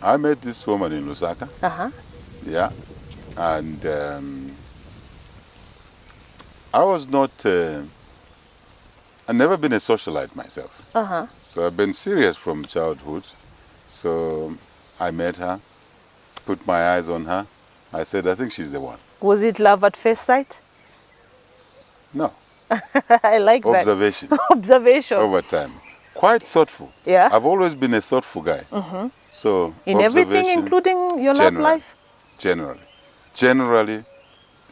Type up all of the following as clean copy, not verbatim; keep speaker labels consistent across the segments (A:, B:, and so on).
A: I met this woman in Lusaka.
B: Uh-huh.
A: Yeah. And I was not, I've never been a socialite myself.
B: Uh-huh.
A: So I've been serious from childhood. So I met her, put my eyes on her. I said, I think she's the one.
B: Was it love at first sight?
A: No.
B: I like
A: Observation.
B: that. Observation.
A: Over time. Quite thoughtful.
B: Yeah.
A: I've always been a thoughtful guy. So
B: In everything,
A: observation,
B: including your love life?
A: Generally,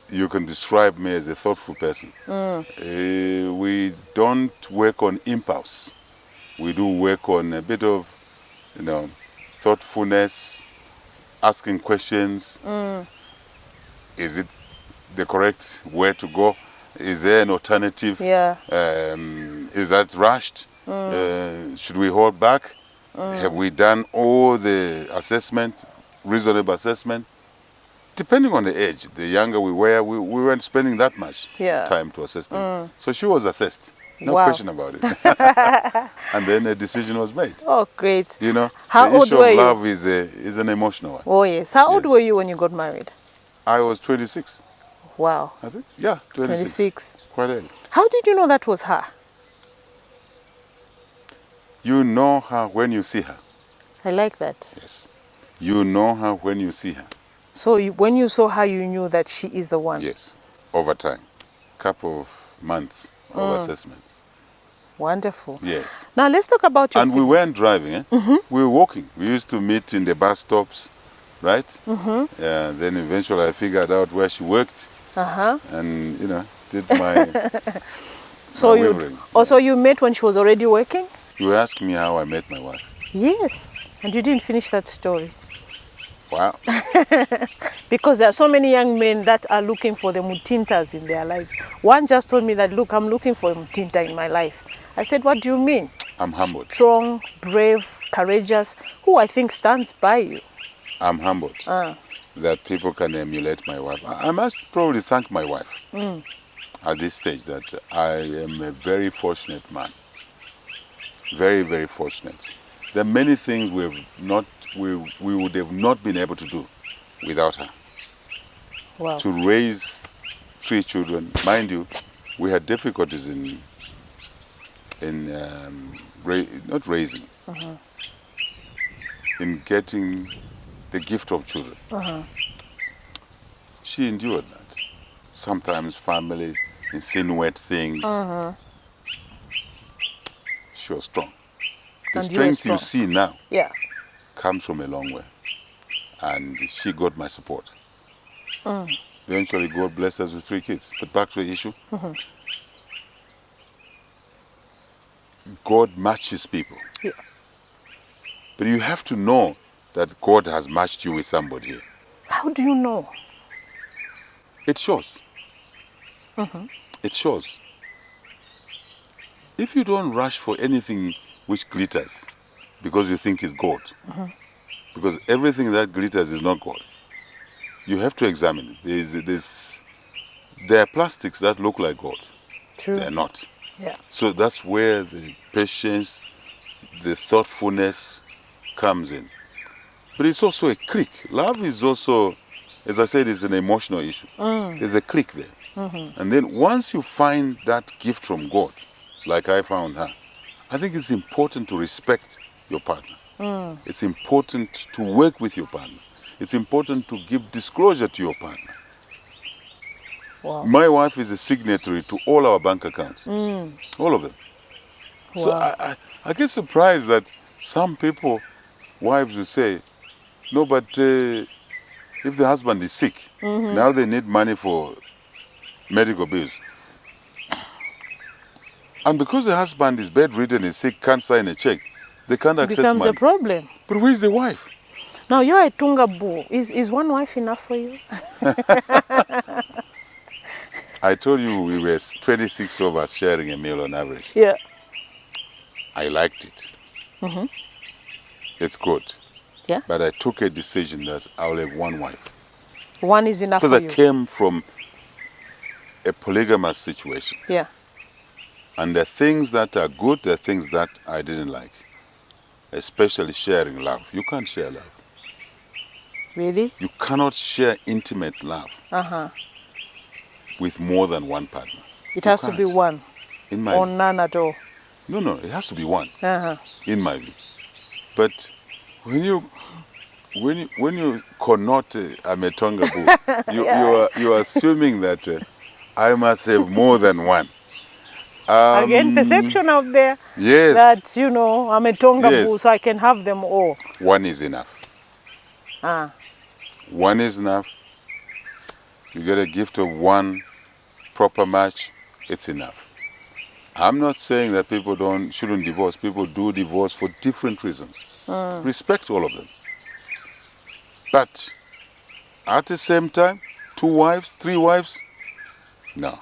A: you can describe me as a thoughtful person. We don't work on impulse. We do work on a bit of, thoughtfulness, asking questions. Is it the correct way to go? Is there an alternative?
B: Yeah.
A: Is that rushed? Should we hold back? Have we done all the assessment, reasonable assessment? Depending on the age, the younger we were, we weren't spending that much time to assess things. So she was assessed, no question about it. And then a decision was made.
B: Oh, great.
A: How the issue of love is an emotional one.
B: Oh, yes. How old were you when you got married?
A: I was 26.
B: Wow.
A: I think, yeah, 26. Quite early.
B: How did you know that was her?
A: You know her when you see her.
B: I like that.
A: Yes. You know her when you see her.
B: So when you saw her, you knew that she is the one?
A: Yes. Over time. Couple of months of assessment.
B: Wonderful.
A: Yes.
B: Now let's talk about your
A: And we weren't driving. We were walking. We used to meet in the bus stops, right? Then eventually I figured out where she worked. And, did my
B: So
A: wavering.
B: Also you met when she was already working?
A: You asked me how I met my wife.
B: Yes. And you didn't finish that story.
A: Wow.
B: Because there are so many young men that are looking for the mutintas in their lives. One just told me that, look, I'm looking for a mutinta in my life. I said, what do you mean?
A: I'm humbled.
B: Strong, brave, courageous, who I think stands by you.
A: I'm humbled that people can emulate my wife. I must probably thank my wife at this stage that I am a very fortunate man. Very, very fortunate. There are many things we would have not been able to do without her.
B: Wow.
A: To raise 3 children, mind you, we had difficulties not raising, in getting the gift of children. She endured that. Sometimes family insinuate things. She was strong. The strength you see now comes from a long way. And she got my support. Eventually, God blessed us with 3 kids. But back to the issue. God matches people.
B: Yeah.
A: But you have to know that God has matched you with somebody.
B: How do you know?
A: It shows. It shows. If you don't rush for anything which glitters because you think is God, because everything that glitters is not God, you have to examine it. There are plastics that look like God.
B: True.
A: They're not.
B: Yeah.
A: So that's where the patience, the thoughtfulness comes in. But it's also a click. Love is also, as I said, it's an emotional issue. There's a click there. And then once you find that gift from God, like I found her, I think it's important to respect your partner. It's important to work with your partner. It's important to give disclosure to your partner.
B: Wow.
A: My wife is a signatory to all our bank accounts. All of them.
B: Wow.
A: So I get surprised that some people, wives will say, no, but if the husband is sick, now they need money for medical bills. And because the husband is bedridden and sick, can't sign a check, they can't access money.
B: It becomes a problem.
A: But where is the wife?
B: Now you're a Tungabu. Is one wife enough for you?
A: I told you we were 26 of us sharing a meal on average.
B: Yeah.
A: I liked it. It's good.
B: Yeah.
A: But I took a decision that I'll have one wife.
B: One is enough for you.
A: Because I came from a polygamous situation.
B: Yeah.
A: And there are things that are good, there are things that I didn't like. Especially sharing love. You can't share love.
B: Really?
A: You cannot share intimate love with more than one partner.
B: It
A: You
B: has to be
A: can't.
B: one
A: In my
B: or
A: view.
B: none at all.
A: No, it has to be one.
B: Uh-huh.
A: In my view. But when you connote Ametonga Boo, you are assuming that I must have more than one.
B: Again, perception out there
A: Yes.
B: that, you know, I'm a Tonga
A: Yes.
B: Boo, so I can have them all.
A: One is enough.
B: Ah.
A: One is enough. You get a gift of one proper match, it's enough. I'm not saying that people shouldn't divorce. People do divorce for different reasons. Respect all of them. But at the same time, 2 wives, 3 wives, no.